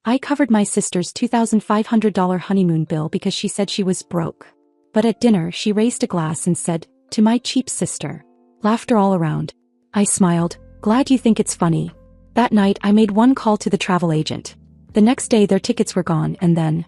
I covered my sister's $2,500 honeymoon bill because she said she was broke. But at dinner she raised a glass and said, "To my cheap sister." Laughter all around. I smiled, "Glad you think it's funny." That night I made one call to the travel agent. The next day their tickets were gone, and then...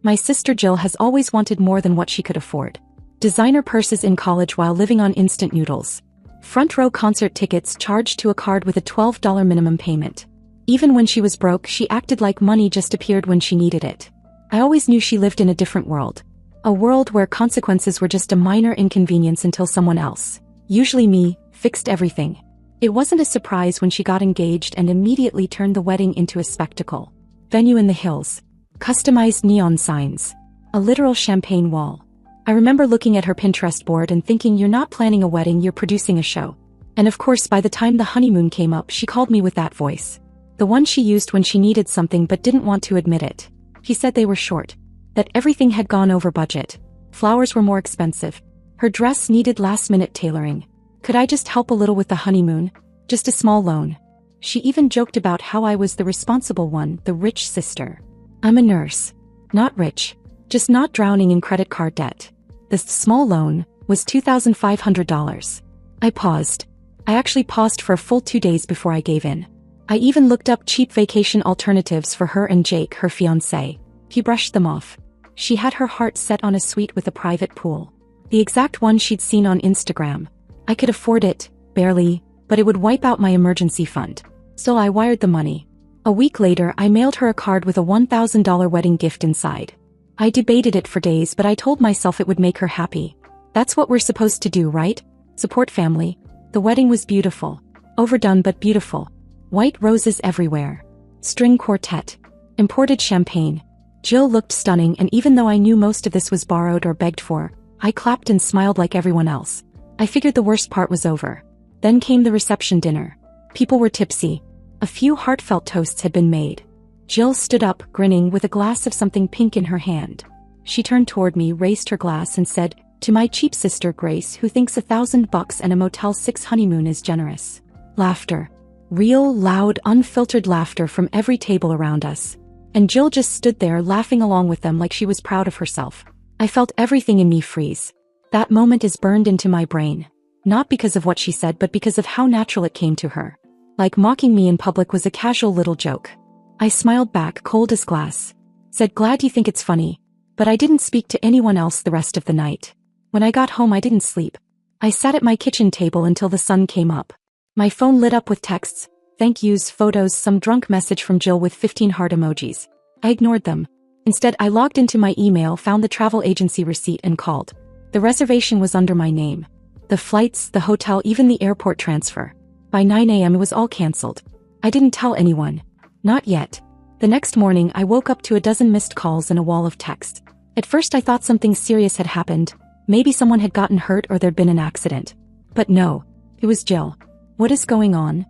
My sister Jill has always wanted more than what she could afford. Designer purses in college while living on instant noodles. Front row concert tickets charged to a card with a $12 minimum payment. Even when she was broke, she acted like money just appeared when she needed it. I always knew she lived in a different world. A world where consequences were just a minor inconvenience until someone else, usually me, fixed everything. It wasn't a surprise when she got engaged and immediately turned the wedding into a spectacle. Venue in the hills. Customized neon signs. A literal champagne wall. I remember looking at her Pinterest board and thinking, you're not planning a wedding, you're producing a show. And of course by the time the honeymoon came up, she called me with that voice. The one she used when she needed something but didn't want to admit it. She said they were short. That everything had gone over budget. Flowers were more expensive. Her dress needed last-minute tailoring. Could I just help a little with the honeymoon? Just a small loan. She even joked about how I was the responsible one, the rich sister. I'm a nurse. Not rich. Just not drowning in credit card debt. This small loan was $2,500. I paused. I actually paused for a full 2 days before I gave in. I even looked up cheap vacation alternatives for her and Jake, her fiancé. He brushed them off. She had her heart set on a suite with a private pool. The exact one she'd seen on Instagram. I could afford it, barely, but it would wipe out my emergency fund. So I wired the money. A week later, I mailed her a card with a $1,000 wedding gift inside. I debated it for days, but I told myself it would make her happy. That's what we're supposed to do, right? Support family. The wedding was beautiful. Overdone but beautiful. White roses everywhere. String quartet. Imported champagne. Jill looked stunning, and even though I knew most of this was borrowed or begged for, I clapped and smiled like everyone else. I figured the worst part was over. Then came the reception dinner. People were tipsy. A few heartfelt toasts had been made. Jill stood up, grinning, with a glass of something pink in her hand. She turned toward me, raised her glass and said, "To my cheap sister Grace, who thinks $1,000 and a Motel 6 honeymoon is generous." Laughter. Real, loud, unfiltered laughter from every table around us. And Jill just stood there laughing along with them like she was proud of herself. I felt everything in me freeze. That moment is burned into my brain. Not because of what she said, but because of how natural it came to her. Like mocking me in public was a casual little joke. I smiled back, cold as glass. Said, "Glad you think it's funny." But I didn't speak to anyone else the rest of the night. When I got home, I didn't sleep. I sat at my kitchen table until the sun came up. My phone lit up with texts, thank yous, photos, some drunk message from Jill with 15 heart emojis. I ignored them. Instead, I logged into my email, found the travel agency receipt and called. The reservation was under my name. The flights, the hotel, even the airport transfer. By 9 a.m. it was all canceled. I didn't tell anyone. Not yet. The next morning I woke up to a dozen missed calls and a wall of text. At first I thought something serious had happened. Maybe someone had gotten hurt or there'd been an accident. But no. It was Jill. "What is going on?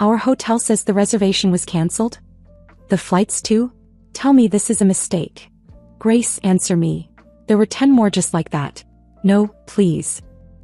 Our hotel says the reservation was canceled? The flights too? Tell me this is a mistake." "Grace, answer me." There were 10 more just like that. "No, please.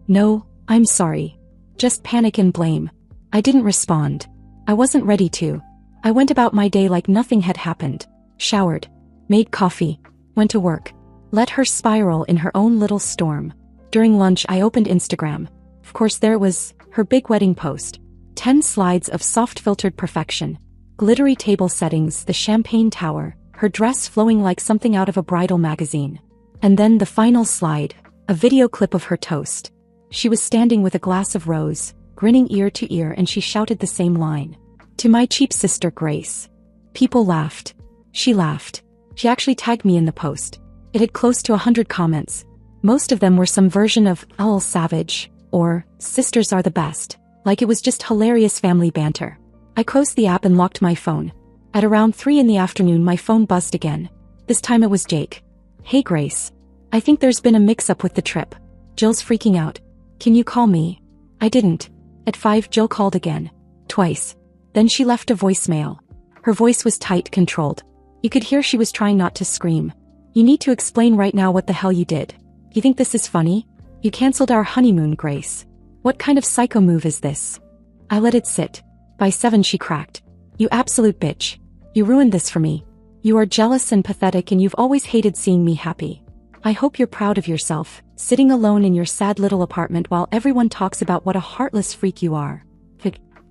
No, I'm sorry." Just panic and blame. I didn't respond. I wasn't ready to. I went about my day like nothing had happened. Showered. Made coffee. Went to work. Let her spiral in her own little storm. During lunch I opened Instagram. Of course there it was, her big wedding post. 10 slides of soft filtered perfection. Glittery table settings, the champagne tower, her dress flowing like something out of a bridal magazine. And then the final slide, a video clip of her toast. She was standing with a glass of rose, grinning ear to ear, and she shouted the same line. "To my cheap sister Grace." People laughed. She laughed. She actually tagged me in the post. It had close to 100 comments. Most of them were some version of, "Lol savage," or, "Sisters are the best." Like it was just hilarious family banter. I closed the app and locked my phone. At around 3 in the afternoon my phone buzzed again. This time it was Jake. "Hey Grace. I think there's been a mix-up with the trip. Jill's freaking out. Can you call me?" I didn't. At 5 Jill called again. Twice. Then she left a voicemail. Her voice was tight, controlled. You could hear she was trying not to scream. "You need to explain right now what the hell you did. You think this is funny? You canceled our honeymoon, Grace. What kind of psycho move is this?" I let it sit. By 7 she cracked. "You absolute bitch. You ruined this for me. You are jealous and pathetic and you've always hated seeing me happy. I hope you're proud of yourself, sitting alone in your sad little apartment while everyone talks about what a heartless freak you are.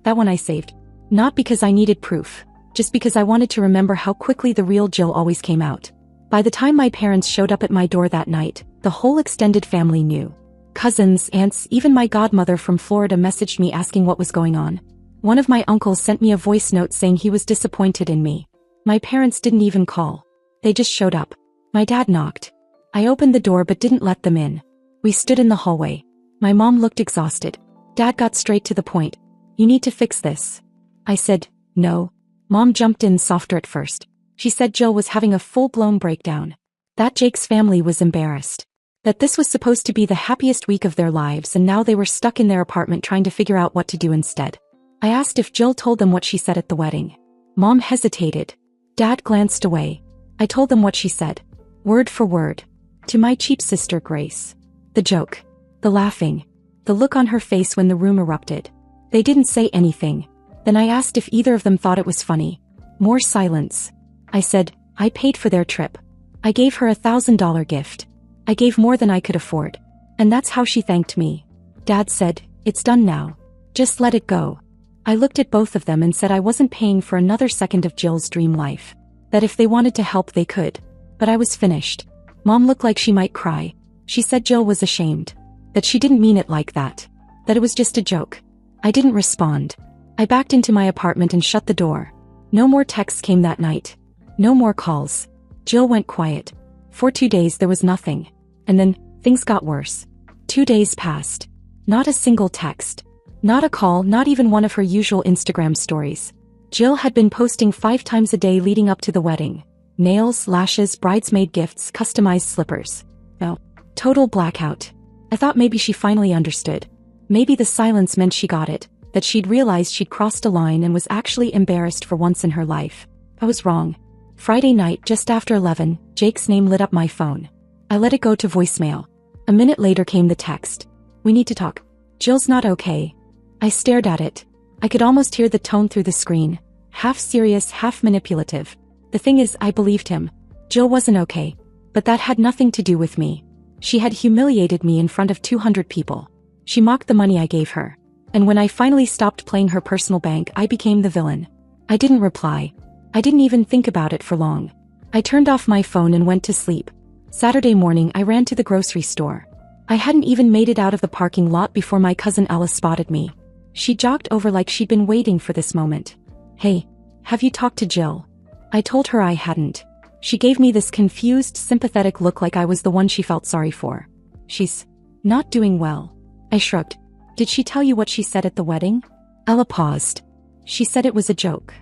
That one I saved. Not because I needed proof, just because I wanted to remember how quickly the real Jill always came out. By the time my parents showed up at my door that night, the whole extended family knew. Cousins, aunts, even my godmother from Florida messaged me asking what was going on. One of my uncles sent me a voice note saying he was disappointed in me. My parents didn't even call. They just showed up. My dad knocked. I opened the door but didn't let them in. We stood in the hallway. My mom looked exhausted. Dad got straight to the point. You need to fix this. I said, no. Mom jumped in softer at first. She said Jill was having a full-blown breakdown. That Jake's family was embarrassed. That this was supposed to be the happiest week of their lives and now they were stuck in their apartment trying to figure out what to do instead. I asked if Jill told them what she said at the wedding. Mom hesitated. Dad glanced away. I told them what she said. Word for word. To my cheap sister Grace. The joke. The laughing. The look on her face when the room erupted. They didn't say anything. Then I asked if either of them thought it was funny. More silence. I said, I paid for their trip. I gave her $1,000 gift. I gave more than I could afford. And that's how she thanked me. Dad said, it's done now. Just let it go. I looked at both of them and said I wasn't paying for another second of Jill's dream life. That if they wanted to help they could. But I was finished. Mom looked like she might cry. She said Jill was ashamed. That she didn't mean it like that. That it was just a joke. I didn't respond. I backed into my apartment and shut the door. No more texts came that night. No more calls. Jill went quiet. For 2 days there was nothing. And then, things got worse. 2 days passed. Not a single text. Not a call, not even one of her usual Instagram stories. Jill had been posting 5 times a day leading up to the wedding. Nails, lashes, bridesmaid gifts, customized slippers. No. Total blackout. I thought maybe she finally understood. Maybe the silence meant she got it, that she'd realized she'd crossed a line and was actually embarrassed for once in her life. I was wrong. Friday night, just after 11, Jake's name lit up my phone. I let it go to voicemail. A minute later came the text. We need to talk. Jill's not okay. I stared at it. I could almost hear the tone through the screen. Half serious, half manipulative. The thing is, I believed him. Jill wasn't okay. But that had nothing to do with me. She had humiliated me in front of 200 people. She mocked the money I gave her. And when I finally stopped playing her personal bank, I became the villain. I didn't reply. I didn't even think about it for long. I turned off my phone and went to sleep. Saturday morning, I ran to the grocery store. I hadn't even made it out of the parking lot before my cousin Ella spotted me. She jogged over like she'd been waiting for this moment. Hey, have you talked to Jill? I told her I hadn't. She gave me this confused, sympathetic look like I was the one she felt sorry for. She's not doing well. I shrugged. Did she tell you what she said at the wedding? Ella paused. She said it was a joke.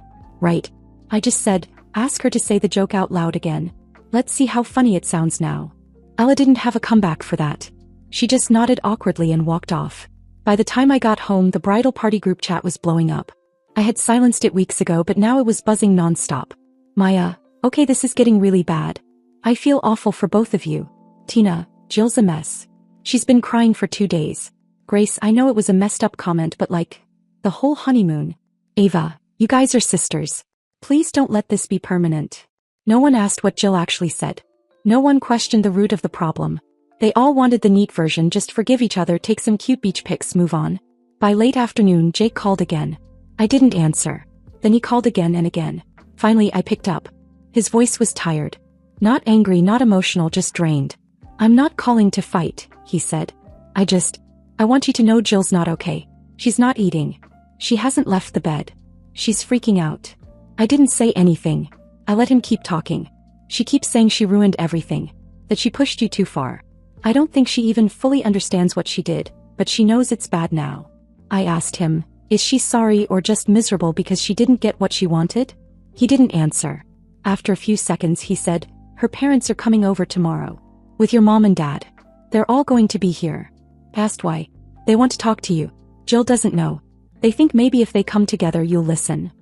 Right. I just said, ask her to say the joke out loud again. Let's see how funny it sounds now. Ella didn't have a comeback for that. She just nodded awkwardly and walked off. By the time I got home, the bridal party group chat was blowing up. I had silenced it weeks ago, but now it was buzzing nonstop. Maya, okay, this is getting really bad. I feel awful for both of you. Tina, Jill's a mess. She's been crying for 2 days. Grace, I know it was a messed up comment, but like, the whole honeymoon. Ava, you guys are sisters. Please don't let this be permanent. No one asked what Jill actually said. No one questioned the root of the problem. They all wanted the neat version, just forgive each other, take some cute beach pics, move on. By late afternoon, Jake called again. I didn't answer. Then he called again and again. Finally, I picked up. His voice was tired. Not angry, not emotional, just drained. I'm not calling to fight, he said. I want you to know Jill's not okay. She's not eating. She hasn't left the bed. She's freaking out. I didn't say anything. I let him keep talking. She keeps saying she ruined everything. That she pushed you too far. I don't think she even fully understands what she did, but she knows it's bad now. I asked him, is she sorry or just miserable because she didn't get what she wanted? He didn't answer. After a few seconds he said, her parents are coming over tomorrow. With your mom and dad. They're all going to be here. Asked why. They want to talk to you. Jill doesn't know. They think maybe if they come together you'll listen.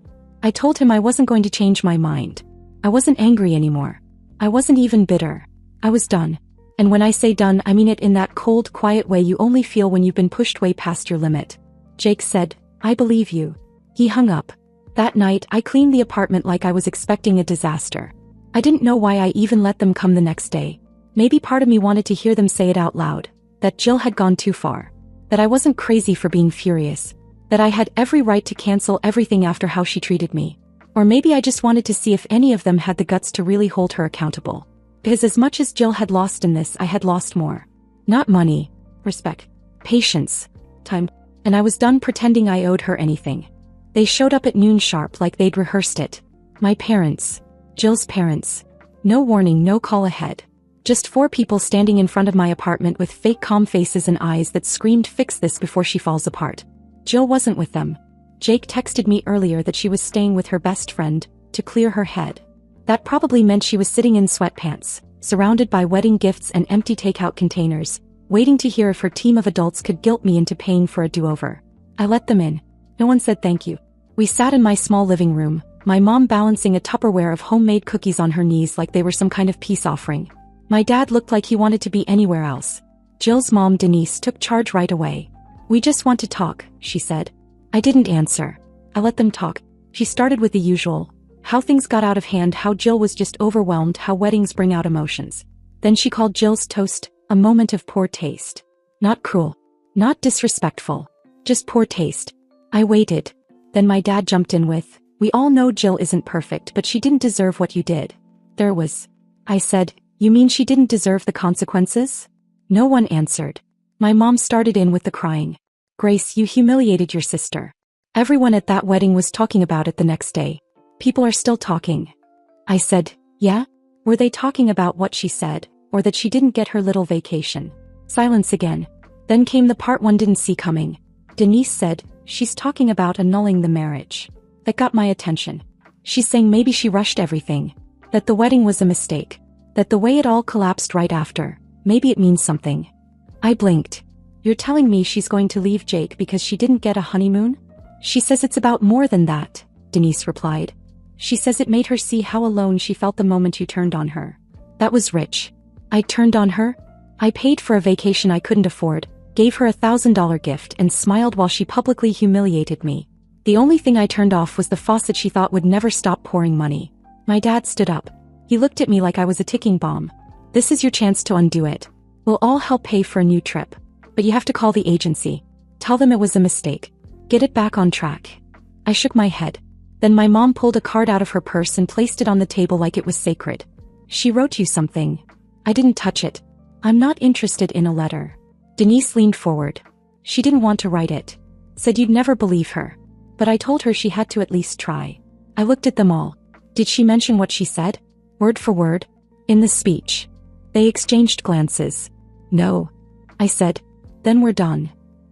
I told him I wasn't going to change my mind. I wasn't angry anymore. I wasn't even bitter. I was done. And when I say done, I mean it in that cold, quiet way you only feel when you've been pushed way past your limit. Jake said, I believe you. He hung up. That night, I cleaned the apartment like I was expecting a disaster. I didn't know why I even let them come the next day. Maybe part of me wanted to hear them say it out loud, that Jill had gone too far. That I wasn't crazy for being furious. That I had every right to cancel everything after how she treated me. Or maybe I just wanted to see if any of them had the guts to really hold her accountable. Because as much as Jill had lost in this, I had lost more. Not money, respect, patience, time, and I was done pretending I owed her anything. They showed up at noon sharp like they'd rehearsed it. My parents. Jill's parents. No warning, no call ahead. Just 4 people standing in front of my apartment with fake calm faces and eyes that screamed fix this before she falls apart. Jill wasn't with them. Jake texted me earlier that she was staying with her best friend, to clear her head. That probably meant she was sitting in sweatpants, surrounded by wedding gifts and empty takeout containers, waiting to hear if her team of adults could guilt me into paying for a do-over. I let them in. No one said thank you. We sat in my small living room, my mom balancing a Tupperware of homemade cookies on her knees like they were some kind of peace offering. My dad looked like he wanted to be anywhere else. Jill's mom, Denise, took charge right away. "We just want to talk," she said. I didn't answer. I let them talk. She started with the usual. How things got out of hand, how Jill was just overwhelmed, how weddings bring out emotions. Then she called Jill's toast a moment of poor taste. Not cruel. Not disrespectful. Just poor taste. I waited. Then my dad jumped in with, "We all know Jill isn't perfect, but she didn't deserve what you did." There was. I said, "You mean she didn't deserve the consequences?" No one answered. My mom started in with the crying. "Grace, you humiliated your sister. Everyone at that wedding was talking about it the next day. People are still talking." I said, "Yeah? Were they talking about what she said, or that she didn't get her little vacation?" Silence again. Then came the part one didn't see coming. Denise said, "She's talking about annulling the marriage." That got my attention. She's saying maybe she rushed everything. That the wedding was a mistake. That the way it all collapsed right after, maybe it means something. I blinked. "You're telling me she's going to leave Jake because she didn't get a honeymoon?" "She says it's about more than that," Denise replied. "She says it made her see how alone she felt the moment you turned on her." That was rich. I turned on her? I paid for a vacation I couldn't afford, gave her $1,000 gift and smiled while she publicly humiliated me. The only thing I turned off was the faucet she thought would never stop pouring money. My dad stood up. He looked at me like I was a ticking bomb. "This is your chance to undo it. We'll all help pay for a new trip. But you have to call the agency. Tell them it was a mistake. Get it back on track." I shook my head. Then my mom pulled a card out of her purse and placed it on the table like it was sacred. "She wrote you something." I didn't touch it. "I'm not interested in a letter." Denise leaned forward. "She didn't want to write it. Said you'd never believe her. But I told her she had to at least try." I looked at them all. "Did she mention what she said? Word for word? In the speech?" They exchanged glances. "No." I said. "Then we're done."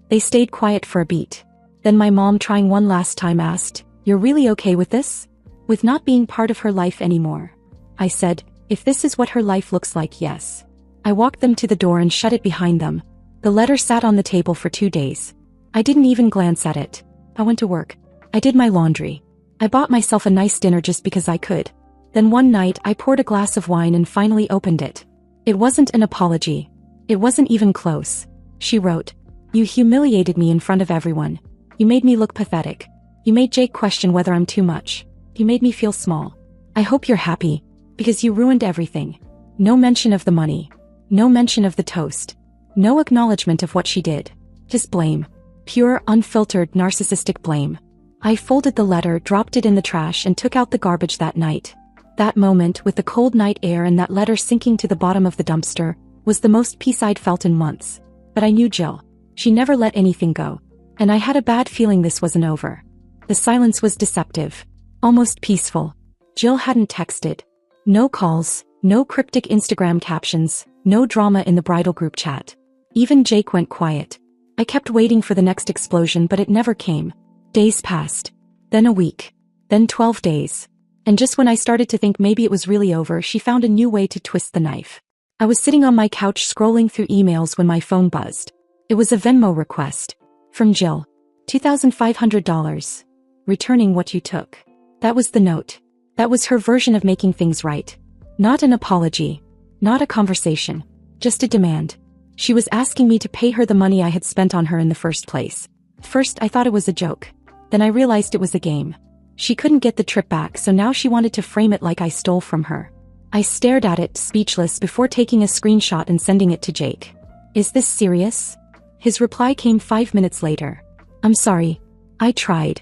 They stayed quiet for a beat. Then my mom, trying one last time, asked, "You're really okay with this? With not being part of her life anymore?" I said, "If this is what her life looks like, yes." I walked them to the door and shut it behind them. The letter sat on the table for 2 days. I didn't even glance at it. I went to work. I did my laundry. I bought myself a nice dinner just because I could. Then one night I poured a glass of wine and finally opened it. It wasn't an apology. It wasn't even close. She wrote, "You humiliated me in front of everyone. You made me look pathetic. You made Jake question whether I'm too much. You made me feel small. I hope you're happy, because you ruined everything." No mention of the money. No mention of the toast. No acknowledgement of what she did. Just blame. Pure, unfiltered, narcissistic blame. I folded the letter, dropped it in the trash, and took out the garbage that night. That moment, with the cold night air and that letter sinking to the bottom of the dumpster, was the most peace I'd felt in months. But I knew Jill. She never let anything go. And I had a bad feeling this wasn't over. The silence was deceptive. Almost peaceful. Jill hadn't texted. No calls, no cryptic Instagram captions, no drama in the bridal group chat. Even Jake went quiet. I kept waiting for the next explosion, but it never came. Days passed. Then a week. Then 12 days. And just when I started to think maybe it was really over, she found a new way to twist the knife. I was sitting on my couch scrolling through emails when my phone buzzed. It was a Venmo request. From Jill. $2,500. Returning what you took. That was the note. That was her version of making things right. Not an apology. Not a conversation. Just a demand. She was asking me to pay her the money I had spent on her in the first place. First I thought it was a joke. Then I realized it was a game. She couldn't get the trip back, so now she wanted to frame it like I stole from her. I stared at it, speechless, before taking a screenshot and sending it to Jake. Is this serious? His reply came 5 minutes later. I'm sorry. I tried.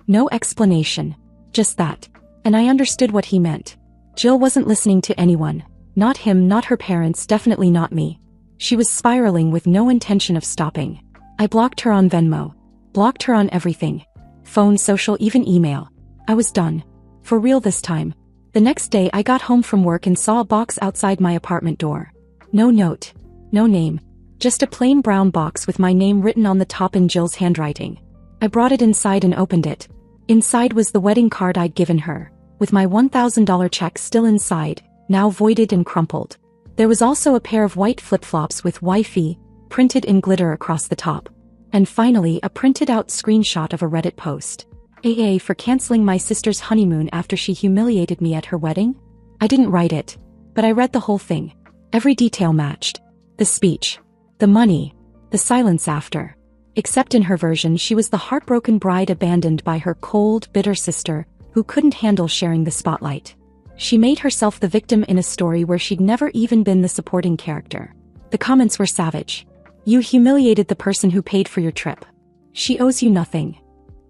No explanation. Just that. And I understood what he meant. Jill wasn't listening to anyone. Not him, not her parents, definitely not me. She was spiraling with no intention of stopping. I blocked her on Venmo. Blocked her on everything. Phone, social, even email. I was done. For real this time. The next day I got home from work and saw a box outside my apartment door. No note. No name. Just a plain brown box with my name written on the top in Jill's handwriting. I brought it inside and opened it. Inside was the wedding card I'd given her, with my $1,000 check still inside, now voided and crumpled. There was also a pair of white flip-flops with Wi-Fi printed in glitter across the top. And finally, a printed-out screenshot of a Reddit post. AA for canceling my sister's honeymoon after she humiliated me at her wedding? I didn't write it, but I read the whole thing. Every detail matched. The speech. The money. The silence after. Except in her version, she was the heartbroken bride abandoned by her cold, bitter sister, who couldn't handle sharing the spotlight. She made herself the victim in a story where she'd never even been the supporting character. The comments were savage. You humiliated the person who paid for your trip. She owes you nothing.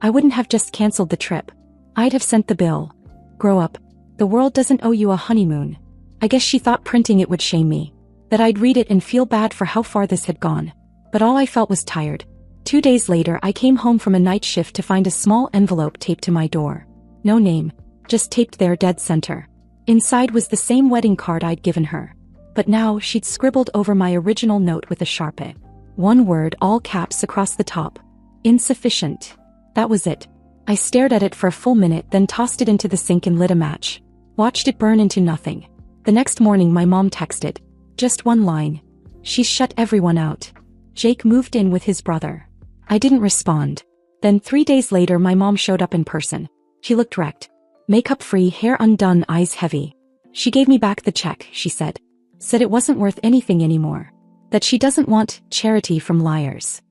I wouldn't have just canceled the trip. I'd have sent the bill. Grow up. The world doesn't owe you a honeymoon. I guess she thought printing it would shame me. That I'd read it and feel bad for how far this had gone. But all I felt was tired. 2 days later, I came home from a night shift to find a small envelope taped to my door. No name. Just taped there dead center. Inside was the same wedding card I'd given her. But now she'd scribbled over my original note with a Sharpie. One word, all caps across the top. Insufficient. That was it. I stared at it for a full minute, then tossed it into the sink and lit a match. Watched it burn into nothing. The next morning my mom texted. Just one line. She's shut everyone out. Jake moved in with his brother. I didn't respond. Then 3 days later my mom showed up in person. She looked wrecked. Makeup free, hair undone, eyes heavy. She gave me back the check, she said. Said it wasn't worth anything anymore. That she doesn't want charity from liars.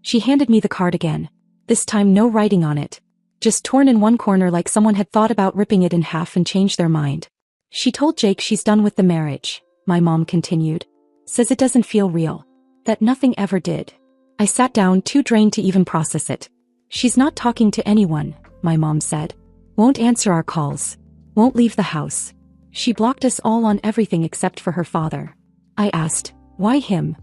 She handed me the card again. This time no writing on it. Just torn in one corner like someone had thought about ripping it in half and changed their mind. She told Jake she's done with the marriage, my mom continued. Says it doesn't feel real. That nothing ever did. I sat down, too drained to even process it. She's not talking to anyone, my mom said. Won't answer our calls. Won't leave the house. She blocked us all on everything except for her father. I asked, why him?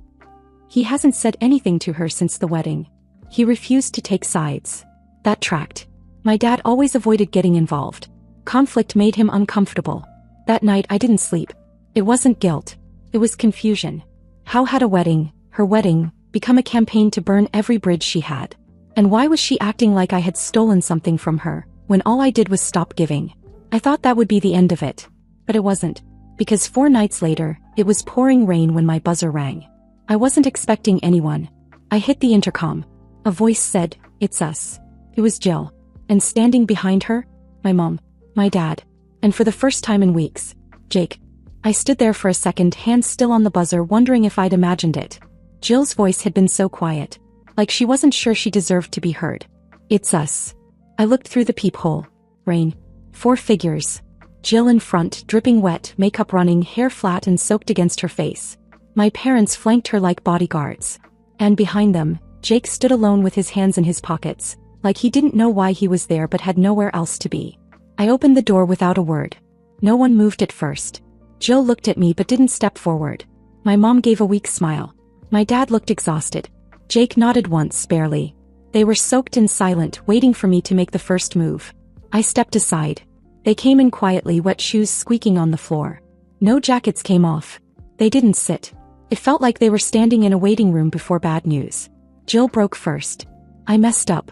He hasn't said anything to her since the wedding. He refused to take sides. That tracked. My dad always avoided getting involved. Conflict made him uncomfortable. That night I didn't sleep. It wasn't guilt. It was confusion. How had a wedding, her wedding, become a campaign to burn every bridge she had? And why was she acting like I had stolen something from her, when all I did was stop giving? I thought that would be the end of it. But it wasn't. Because 4 nights later, it was pouring rain when my buzzer rang. I wasn't expecting anyone. I hit the intercom. A voice said, it's us. It was Jill. And standing behind her, my mom, my dad, and for the first time in weeks, Jake. I stood there for a second, hands still on the buzzer, wondering if I'd imagined it. Jill's voice had been so quiet. Like she wasn't sure she deserved to be heard. It's us. I looked through the peephole. Rain. 4 figures. Jill in front, dripping wet, makeup running, hair flat and soaked against her face. My parents flanked her like bodyguards. And behind them, Jake stood alone with his hands in his pockets, like he didn't know why he was there but had nowhere else to be. I opened the door without a word. No one moved at first. Jill looked at me but didn't step forward. My mom gave a weak smile. My dad looked exhausted. Jake nodded once, barely. They were soaked and silent, waiting for me to make the first move. I stepped aside. They came in quietly, wet shoes squeaking on the floor. No jackets came off. They didn't sit. It felt like they were standing in a waiting room before bad news. Jill broke first. I messed up.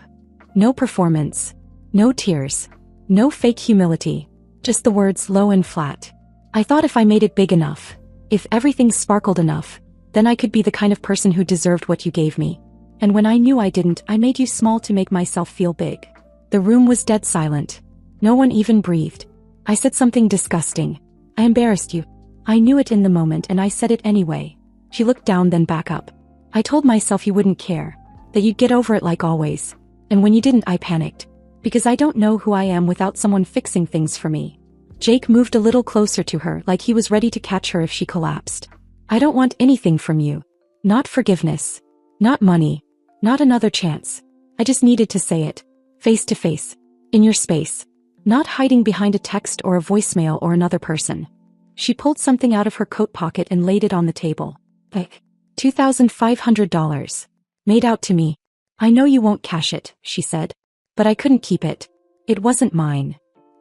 No performance. No tears. No fake humility. Just the words low and flat. I thought if I made it big enough, if everything sparkled enough, then I could be the kind of person who deserved what you gave me. And when I knew I didn't, I made you small to make myself feel big. The room was dead silent. No one even breathed. I said something disgusting. I embarrassed you. I knew it in the moment and I said it anyway. She looked down, then back up. I told myself you wouldn't care. That you'd get over it like always. And when you didn't, I panicked. Because I don't know who I am without someone fixing things for me. Jake moved a little closer to her like he was ready to catch her if she collapsed. I don't want anything from you. Not forgiveness. Not money. Not another chance. I just needed to say it. Face to face. In your space. Not hiding behind a text or a voicemail or another person. She pulled something out of her coat pocket and laid it on the table. $2,500. Made out to me. I know you won't cash it, she said. But I couldn't keep it. It wasn't mine.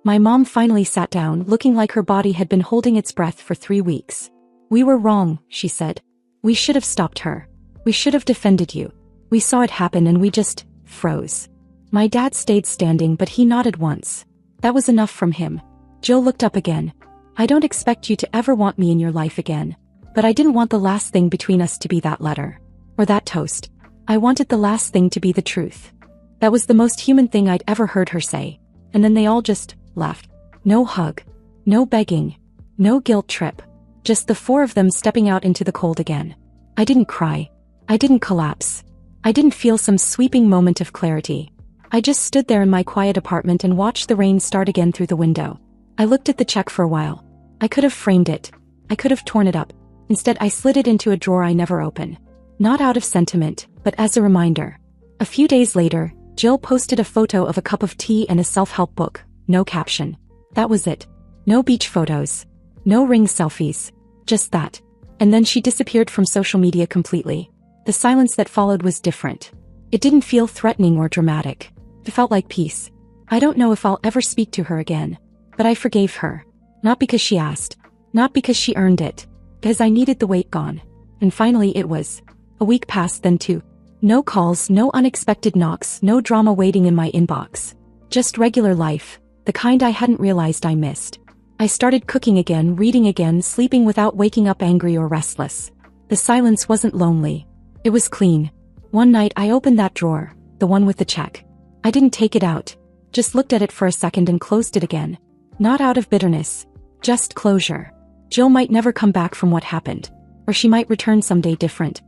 My mom finally sat down, looking like her body had been holding its breath for 3 weeks. We were wrong, she said. We should have stopped her. We should have defended you. We saw it happen and we just froze. My dad stayed standing, but he nodded once. That was enough from him. Jill looked up again. I don't expect you to ever want me in your life again. But I didn't want the last thing between us to be that letter. Or that toast. I wanted the last thing to be the truth. That was the most human thing I'd ever heard her say. And then they all just left. No hug. No begging. No guilt trip. Just the 4 of them stepping out into the cold again. I didn't cry. I didn't collapse. I didn't feel some sweeping moment of clarity. I just stood there in my quiet apartment and watched the rain start again through the window. I looked at the check for a while. I could have framed it. I could have torn it up. Instead, I slid it into a drawer I never open. Not out of sentiment, but as a reminder. A few days later, Jill posted a photo of a cup of tea and a self-help book. No caption. That was it. No beach photos. No ring selfies. Just that. And then she disappeared from social media completely. The silence that followed was different. It didn't feel threatening or dramatic. It felt like peace. I don't know if I'll ever speak to her again. But I forgave her. Not because she asked. Not because she earned it. Because I needed the weight gone. And finally it was. A week passed, then 2. No calls, no unexpected knocks, no drama waiting in my inbox. Just regular life. The kind I hadn't realized I missed. I started cooking again, reading again, sleeping without waking up angry or restless. The silence wasn't lonely. It was clean. One night I opened that drawer, the one with the check. I didn't take it out. Just looked at it for a second and closed it again. Not out of bitterness. Just closure. Jill might never come back from what happened. Or she might return someday different.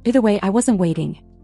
Either way, I wasn't waiting.